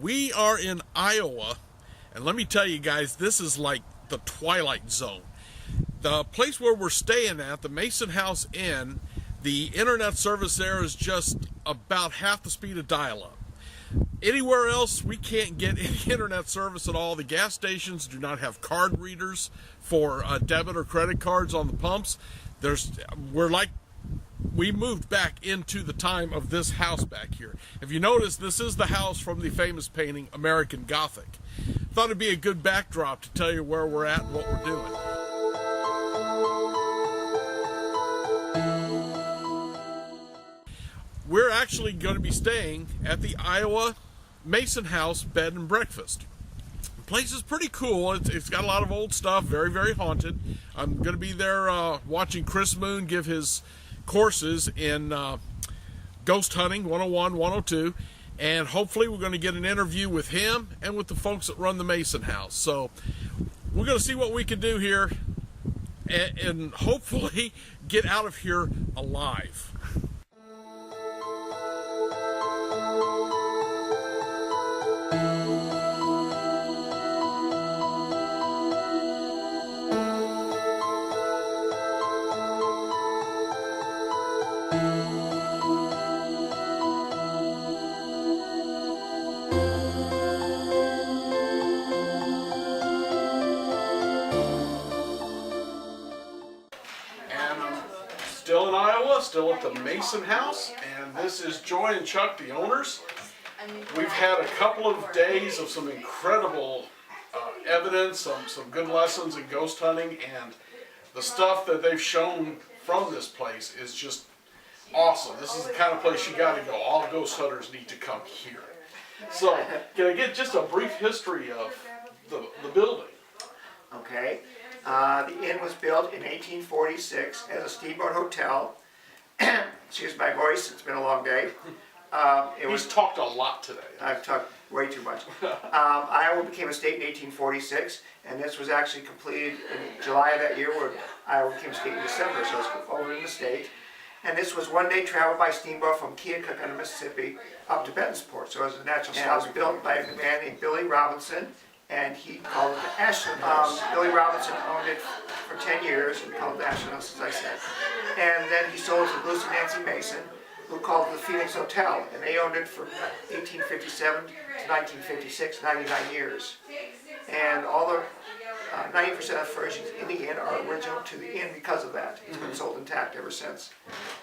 We are in Iowa, and let me tell you guys, this is like the Twilight Zone. The place where we're staying at, the Mason House Inn, the internet service there is just about half the speed of dial-up. Anywhere else, we can't get any internet service at all. The gas stations do not have card readers for debit or credit cards on the pumps. We moved back into the time of this house back here. If you notice, this is the house from the famous painting American Gothic. Thought it'd be a good backdrop to tell you where we're at and what we're doing. We're actually going to be staying at the Iowa Mason House Bed and Breakfast. The place is pretty cool. It's got a lot of old stuff, very, very haunted. I'm going to be there watching Chris Moon give his courses in ghost hunting 101, 102, and hopefully we're going to get an interview with him and with the folks that run the Mason House. So we're going to see what we can do here and hopefully get out of here alive. Still in Iowa, still at the Mason House, and this is Joy and Chuck, the owners. We've had a couple of days of some incredible evidence, some good lessons in ghost hunting, and the stuff that they've shown from this place is just awesome. This is the kind of place you got to go. All ghost hunters need to come here. So, can I get just a brief history of the building? Okay. The inn was built in 1846 as a steamboat hotel. Excuse my voice, it's been a long day. He's talked a lot today. I've talked way too much. Iowa became a state in 1846, and this was actually completed in July of that year, where Iowa became a state in December, so it's over in the state. And this was one-day travel by steamboat from Keokuk on the Mississippi up to Bentonsport. So it was a natural stop. It was built by a man named Billy Robinson, and he called it the Ashland House. Billy Robinson owned it for 10 years and called it the Ashland House, as I said. And then he sold it to Lucy Nancy Mason, who called it the Phoenix Hotel, and they owned it from 1857 to 1956, 99 years. And all the 90% of the furnishings in the inn are original to the inn because of that. It's been sold intact ever since.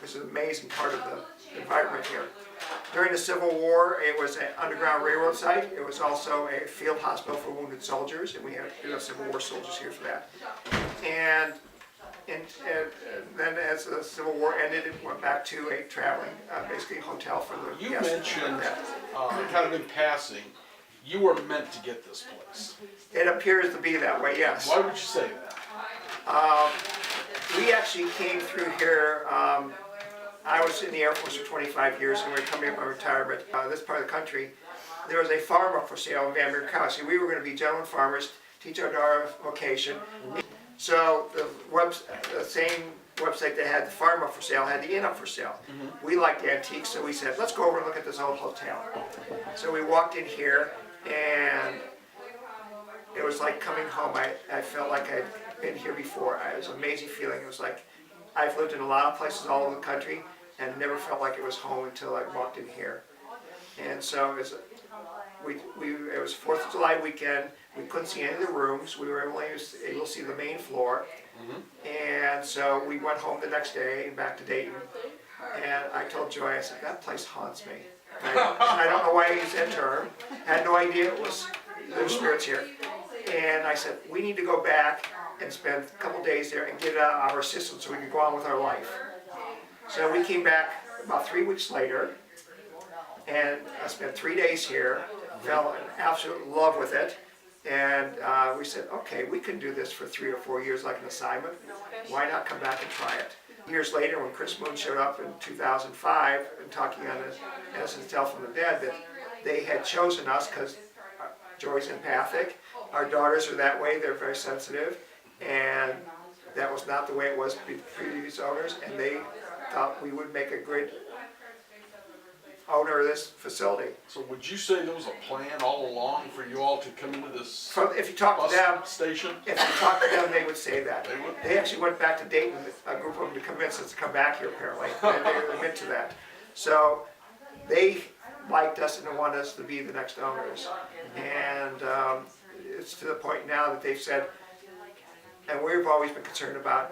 It's an amazing part of the environment here. During the Civil War, it was an underground railroad site. It was also a field hospital for wounded soldiers, and we had Civil War soldiers here for that. And then as the Civil War ended, it went back to a traveling, basically hotel for the You guests. mentioned, kind of in passing, you were meant to get this place. It appears to be that way, yes. Why would you say that? We actually came through here. I was in the Air Force for 25 years, and we were coming up on retirement. This part of the country, there was a farm up for sale in Van Buren County. See, we were going to be gentlemen farmers, teach our daughter vocation. So the same website that had the farm up for sale had the inn up for sale. We liked antiques, so we said, let's go over and look at this old hotel. So we walked in here, and it was like coming home. I felt like I'd been here before. It was an amazing feeling. It was like I've lived in a lot of places all over the country and never felt like it was home until I walked in here. And so it was 4th of July weekend. We couldn't see any of the rooms. We were only able to see the main floor. And so we went home the next day, back to Dayton. And I told Joy, I said, that place haunts me. I don't know why he's into her. Had no idea it was their spirits here. And I said, we need to go back and spend a couple days there and get it out of our system so we can go on with our life. So we came back about 3 weeks later, and I spent 3 days here, fell in absolute love with it, and we said, okay, we can do this for 3 or 4 years like an assignment. Why not come back and try it? Years later, when Chris Moon showed up in 2005 and talking on the Innocence Tale from the Dead, that they had chosen us because Joy's empathic, our daughters are that way, they're very sensitive, and that was not the way it was with previous owners, and they thought we would make a great owner of this facility. So would you say there was a plan all along for you all to come into this If you talk bus to them, station? if you talk to them, they would say that. They would? They actually went back to Dayton, a group of them to convince us to come back here apparently, and they admit to that. So they liked us and want us to be the next owners. And it's to the point now that they've said, and we've always been concerned about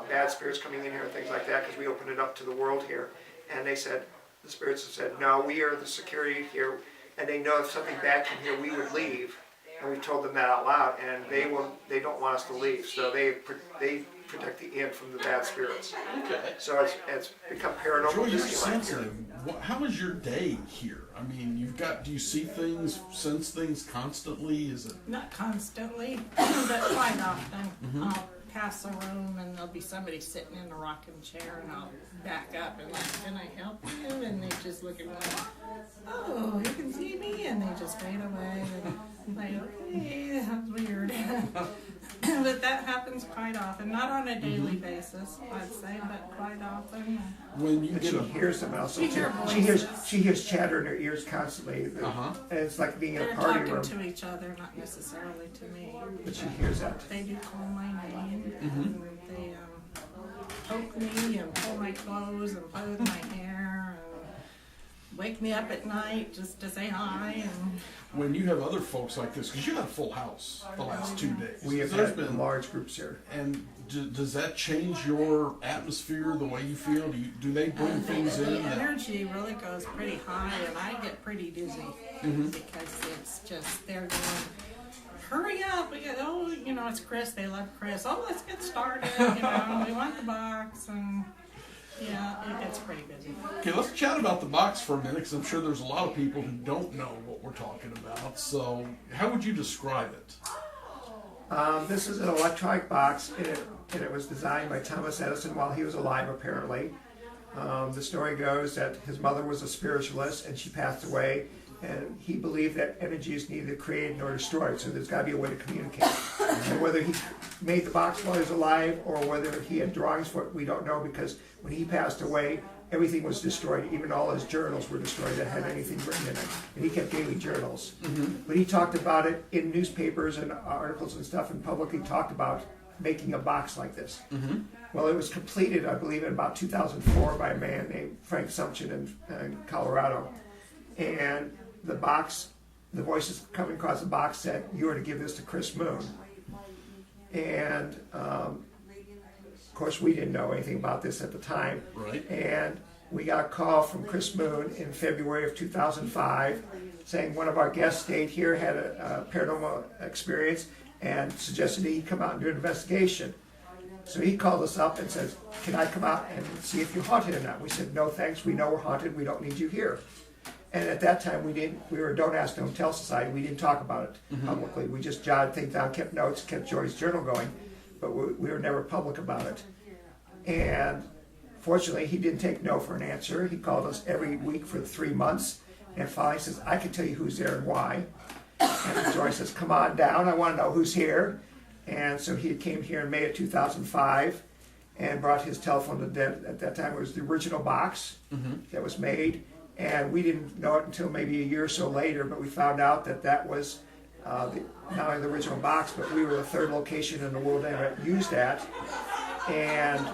bad spirits coming in here and things like that because we opened it up to the world here. And they said, the spirits have said, no, we are the security here, and they know if something bad came here, we would leave. And we told them that out loud, and they don't want us to leave, so they protect the inn from the bad spirits. Okay. So it's become paranormal. Joy, you're Disneyland here. sensitive. How is your day here? I mean, do you see things, sense things constantly? Is it? Not constantly, but quite often. I'll pass a room and there'll be somebody sitting in a rocking chair and I'll back up and like, can I help you? And they just look at me like, oh, you can see me? And they just fade away. And I'm like, okay, that's weird. But that happens quite often. Not on a daily basis, I'd say, but quite often. When you And get she a hears them also. She hears She hears chatter in her ears constantly. And it's like being in a They're party talking room. to each other, not necessarily to me. But she hears that. They do call my name, and they poke me and pull my clothes and play with my hair and wake me up at night just to say hi. And when you have other folks like this, because you had a full house the last 2 days. We have There's had been large groups here. And does that change your atmosphere, the way you feel? Do they bring things the in? That, energy really goes pretty high, and I get pretty dizzy because it's just they're going, hurry up! It's Chris. They love Chris. Oh, let's get started. We want the box, and yeah, it gets pretty busy. okay, let's chat about the box for a minute, because I'm sure there's a lot of people who don't know what we're talking about. So, how would you describe it? This is an electronic box, and it was designed by Thomas Edison while he was alive, apparently. The story goes that his mother was a spiritualist, and she passed away, and he believed that energy is neither created nor destroyed, so there's got to be a way to communicate. And whether he made the box while he was alive, or whether he had drawings for it, we don't know, because when he passed away, everything was destroyed. Even all his journals were destroyed that had anything written in it. And he kept daily journals. But he talked about it in newspapers and articles and stuff, and publicly talked about making a box like this. Well, it was completed, I believe, in about 2004 by a man named Frank Sumption in Colorado. And the box, the voices coming across the box said, "You are to give this to Chris Moon." And of course, we didn't know anything about this at the time. Right. And we got a call from Chris Moon in February of 2005 saying one of our guests stayed here, had a paranormal experience, and suggested he come out and do an investigation. So he called us up and said, "Can I come out and see if you're haunted or not?" We said, "No thanks, we know we're haunted, we don't need you here." And at that time, we were a Don't Ask, Don't Tell society. We didn't talk about it publicly. We just jotted things down, kept notes, kept Joy's journal going, but we were never public about it. And fortunately, he didn't take no for an answer. He called us every week for 3 months, and finally says, "I can tell you who's there and why." And Joy says, "Come on down, I want to know who's here." And so he came here in May of 2005 and brought his telephone to them. At that time, it was the original box that was made. And we didn't know it until maybe a year or so later, but we found out that that was not only the original box, but we were the third location in the world that used that. And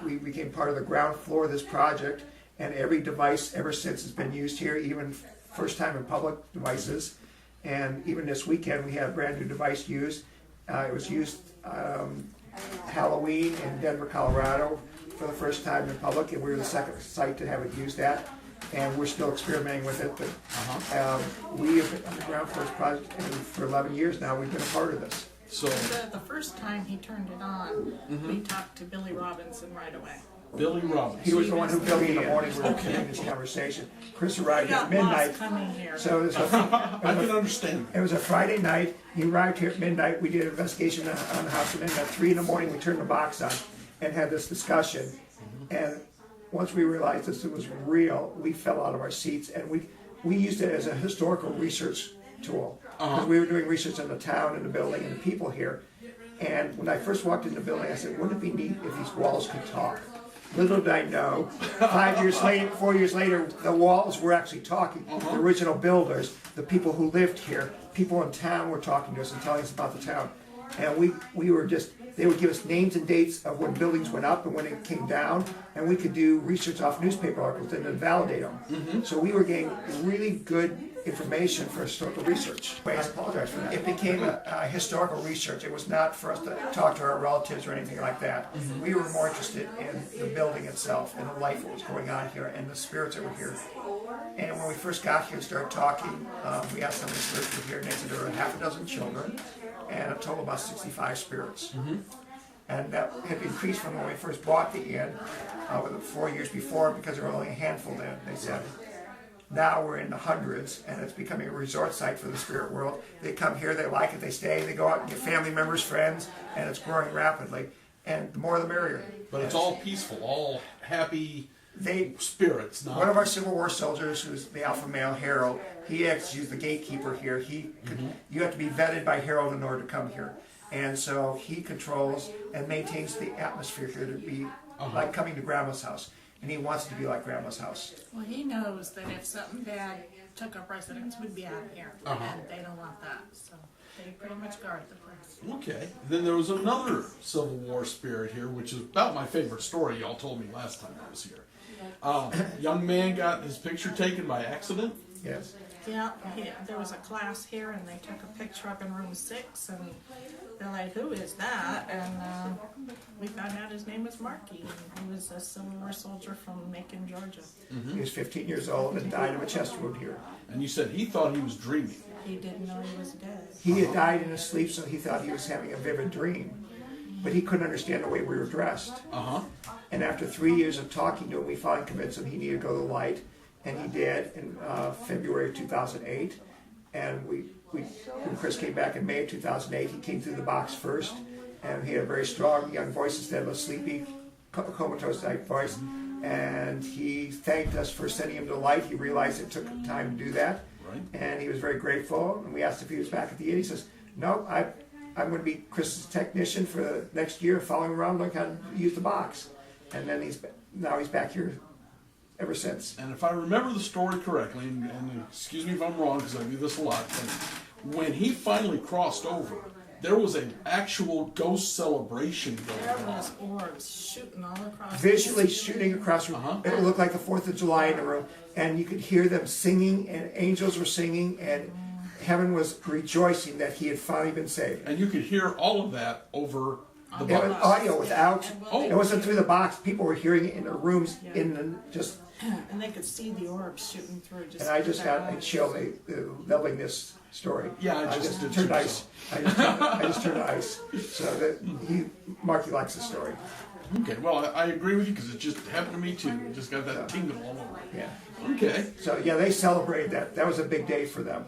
we became part of the ground floor of this project. And every device ever since has been used here, even first time in public devices. And even this weekend, we had a brand new device used. It was used Halloween in Denver, Colorado, for the first time in public, and we were the second site to have it used at, and we're still experimenting with it. But we have been on the ground floor project for 11 years now. We've been a part of this. So The first time he turned it on, we talked to Billy Robinson right away. Billy Robinson. He was the one who filled me in the morning. We were having this conversation. Chris arrived We at got midnight. lost coming here. So it was I can understand. It was a Friday night. He arrived here at midnight. We did an investigation on the house, and then at 3 in the morning, we turned the box on and had this discussion. And once we realized this was real, we fell out of our seats, and we used it as a historical research tool. Because we were doing research on the town and the building and the people here. And when I first walked in the building, I said, "Wouldn't it be neat if these walls could talk?" Little did I know, 4 years later, the walls were actually talking. The original builders, the people who lived here, people in town were talking to us and telling us about the town. And we were just, they would give us names and dates of when buildings went up and when it came down, and we could do research off newspaper articles and then validate them. So we were getting really good information for historical research. I apologize for that. It became a historical research. It was not for us to talk to our relatives or anything like that. We were more interested in the building itself and the life that was going on here and the spirits that were here. And when we first got here and started talking, we asked some of the spirits who were here, and they said there were half a dozen children and a total of about 65 spirits. And that had increased from when we first bought the inn, 4 years before, because there were only a handful then, they said. Now we're in the hundreds, and it's becoming a resort site for the spirit world. They come here, they like it, they stay, they go out and get family members, friends, and it's growing rapidly. And the more the merrier. But it's all peaceful, all happy spirits. Not... One of our Civil War soldiers, who's the alpha male Harold, he acts as the gatekeeper here. You have to be vetted by Harold in order to come here. And so he controls and maintains the atmosphere here to be like coming to Grandma's house. And he wants it to be like Grandma's house. Well, he knows that if something bad took up residence, we'd be out of here, and they don't want that, so they pretty much guard the place. Okay. Then there was another Civil War spirit here, which is about my favorite story y'all told me last time I was here. Young man got his picture taken by accident. Yes. Yeah, there was a class here, and they took a picture up in room 6, and they're like, "Who is that?" And we found out his name was Marky, and he was a Civil War soldier from Macon, Georgia. He was 15 years old and died of a chest wound here. And you said he thought he was dreaming. He didn't know he was dead. He had died in his sleep, so he thought he was having a vivid dream. But he couldn't understand the way we were dressed. And after 3 years of talking to him, we finally convinced him he needed to go to the light. And he did in February of 2008. And when Chris came back in May of 2008, he came through the box first. And he had a very strong young voice instead of a sleepy, comatose type voice. And he thanked us for sending him to the light. He realized it took time to do that. Right. And he was very grateful. And we asked if he was back at the inn. He says, "No, I'm going to be Chris's technician for the next year, following around, learning how to use the box." And then he's back here ever since. And if I remember the story correctly, and excuse me if I'm wrong because I do this a lot, but when he finally crossed over, there was an actual ghost celebration going There on. was orbs shooting all across. Visually shooting across the room. It looked like the 4th of July in the room. And you could hear them singing, and angels were singing, and heaven was rejoicing that he had finally been saved. And you could hear all of that over the It was box. audio without. Oh. It wasn't through the box. People were hearing it in their rooms, just. And they could see the orbs shooting through. And I just got a chill loving this story. Yeah, I just did turned too, ice. I just turned ice. So that Marky likes the story. Okay, well, I agree with you because it just happened to me too. It just got that tingle all over. Yeah. Okay. So yeah, they celebrated that. That was a big day for them.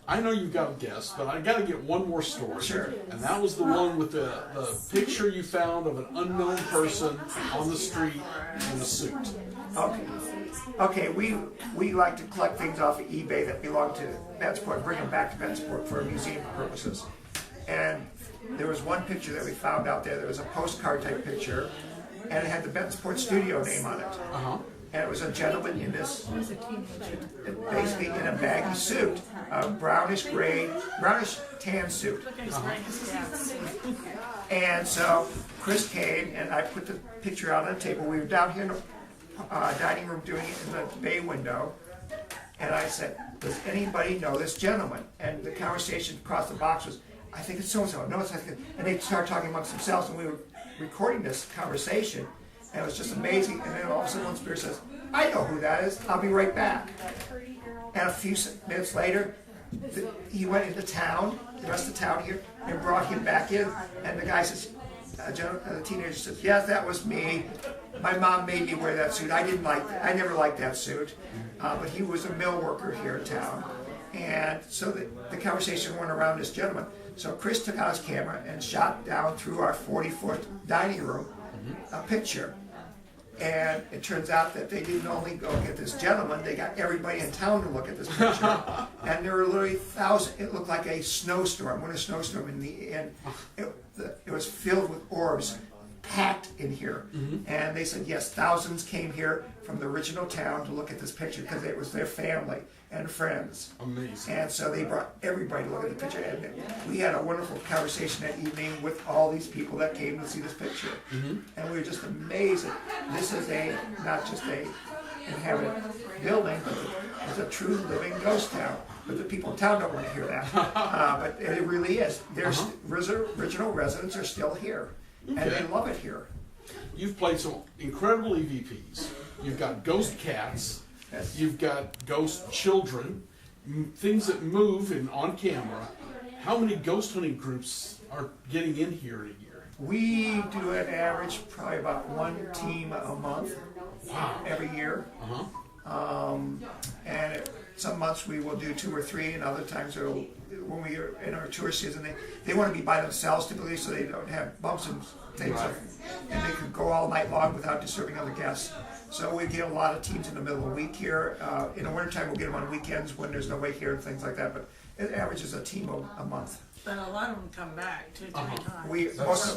I know you've got a guess, but I got to get one more story. Sure. And that was the one with the picture you found of an unknown person on the street in a suit. Okay. We like to collect things off of eBay that belong to Bentonsport, bring them back to Bentonsport for museum purposes. And there was one picture that we found out there. There was a postcard type picture, and it had the Bentonsport studio name on it. And it was a gentleman in this, basically in a baggy suit, a brownish tan suit. And so Chris came, and I put the picture out on the table. We were down here in the dining room doing it in the bay window. And I said, "Does anybody know this gentleman?" And the conversation across the box was, "I think it's so-and-so. No, it's not." And they started talking amongst themselves, and we were recording this conversation. And it was just amazing. And then all of a sudden one spirit says, "I know who that is. I'll be right back." And a few minutes later, he went into town, the rest of town here, and brought him back in. And the guy says, the teenager says, "Yes, that was me. My mom made me wear that suit. I never liked that suit." But he was a mill worker here in town. And so the conversation went around this gentleman. So Chris took out his camera and shot down through our 40-foot dining room a picture. And it turns out that they didn't only go get this gentleman, they got everybody in town to look at this picture. And there were literally thousands. It looked like a snowstorm. When a snowstorm in the end, it was filled with orbs packed in here. And they said, yes, thousands came here from the original town to look at this picture because it was their family and friends. Amazing. And so they brought everybody to look at the picture. And we had a wonderful conversation that evening with all these people that came to see this picture. And we were just amazed that this is not just a inhabited building, but it's a true living ghost town. But the people in town don't want to hear that. But it really is. There's original residents are still here. And they love it here. You've played some incredible EVPs. You've got ghost cats. Yes. You've got ghost children. Things that move and on camera. How many ghost hunting groups are getting in here in a year? We do an average probably about one team a month. Wow. Every year. And some months we will do 2 or 3, and other times when we are in our tour season, they want to be by themselves typically, so they don't have bumps and things, and they can go all night long without disturbing other guests. So we get a lot of teams in the middle of the week here. In the wintertime, we'll get them on weekends when there's no wake here and things like that. But it averages a team a month. But a lot of them come back 2, 3 times. Most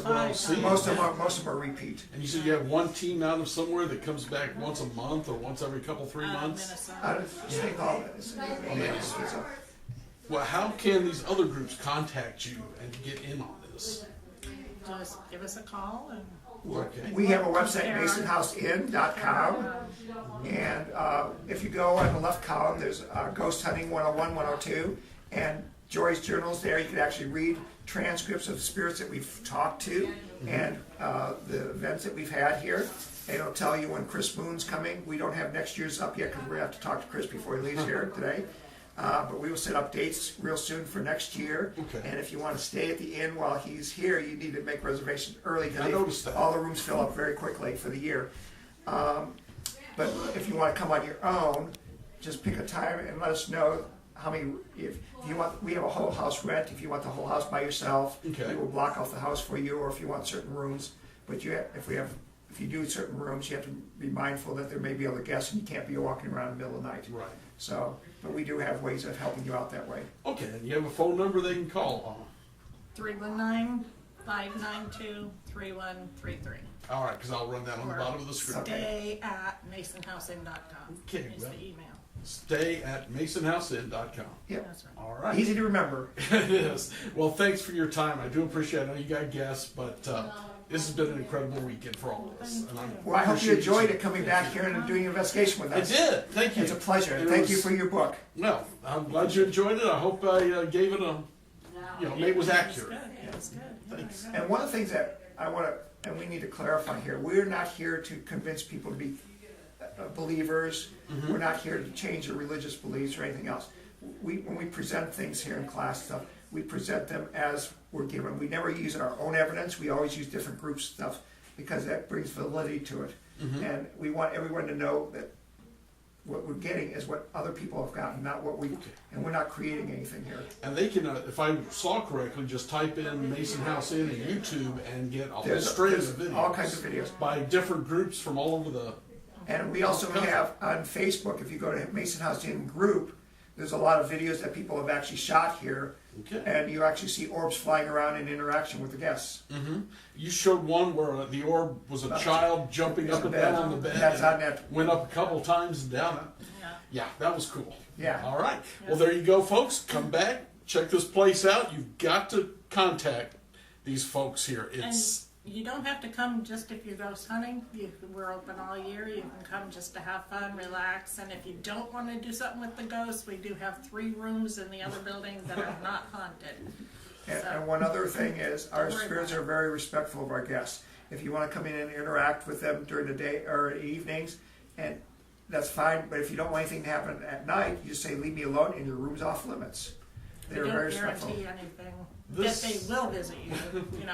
of them are repeat. And you said you have one team out of somewhere that comes back once a month or once every couple, 3 months? Minnesota. Out of St. Albans. Well, how can these other groups contact you and get in on this? Just give us a call and Okay. We have a website, masonhouseinn.com, and if you go on the left column, there's Ghost Hunting 101, 102, and Joy's journals there. You can actually read transcripts of spirits that we've talked to and the events that we've had here. And it'll tell you when Chris Moon's coming. We don't have next year's up yet because we have to talk to Chris before he leaves here today. But we will set up dates real soon for next year. Okay. And if you want to stay at the inn while he's here, you need to make reservations early I noticed that. all the rooms fill up very quickly for the year. But if you want to come on your own, just pick a time and let us know how many. If you want, we have a whole house rent. If you want the whole house by yourself, Okay. we will block off the house for you. Or if you want certain rooms, but if you do certain rooms, you have to be mindful that there may be other guests and you can't be walking around in the middle of the night. Right. So, but we do have ways of helping you out that way. Okay, and you have a phone number they can call on. 319-592-3133. All right, because I'll run that on the bottom of the screen. Stay at masonhouseinn.com. Okay, Is well. the email. Stay at masonhouseinn.com. Yep. That's right. All right. Easy to remember. It is. Well, thanks for your time. I do appreciate it. I know you got guests, but this has been an incredible weekend for all of us. And Well, I hope you appreciate enjoyed it coming back here and doing an investigation with I us. did. Thank you. It's a pleasure. It Thank you was- for your book. No, I'm glad you enjoyed it. I hope I gave it it was accurate. It was good. Thanks. And one of the things that I want to, and we need to clarify here, we're not here to convince people to be believers. We're not here to change their religious beliefs or anything else. When we present things here in class stuff, we present them as we're given. We never use our own evidence. We always use different group stuff because that brings validity to it. And we want everyone to know that what we're getting is what other people have gotten, not what we, and we're not creating anything here. And they can, if I saw correctly, just type in Mason House Inn in YouTube and get a whole string of videos. All kinds of videos. By different groups from all over the... And we also have on Facebook, if you go to Mason House Inn group, there's a lot of videos that people have actually shot here. Okay. And you actually see orbs flying around in interaction with the guests. You showed one where the orb was a child jumping up and down on the bed. That's on that. Went up a couple times and down it. Yeah, that was cool. Yeah. All right. Well, there you go, folks. Come back, check this place out. You've got to contact these folks here. It's And you don't have to come just if you're ghost hunting. We're open all year. You can come just to have fun, relax. And if you don't want to do something with the ghosts, we do have 3 rooms in the other building that are not haunted. And one other thing is, our spirits are very respectful of our guests. If you want to come in and interact with them during the day or evenings, and that's fine. But if you don't want anything to happen at night, you just say, "Leave me alone," and your room's off limits. They're We very don't respectful. guarantee anything. This- That they will visit you,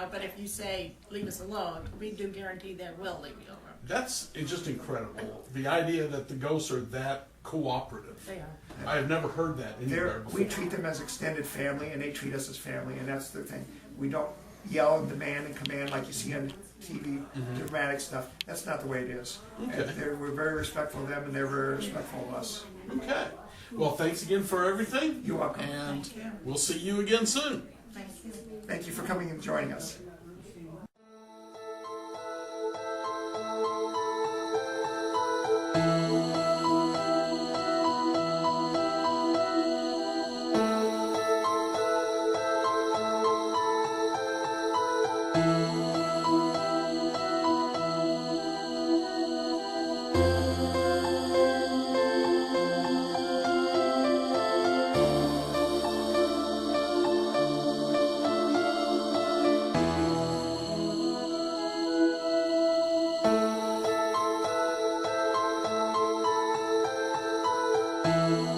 but if you say, leave us alone, we do guarantee they will leave you alone. That's just incredible. The idea that the ghosts are that cooperative. They are. I have never heard that anywhere before. We treat them as extended family, and they treat us as family, and that's the thing. We don't yell and demand and command like you see on TV, dramatic stuff. That's not the way it is. Okay. And we're very respectful of them, and they're very respectful of us. Okay. Well, thanks again for everything. You're welcome. And Thank you. we'll see you again soon. Thank you. Thank you for coming and joining us. Bye.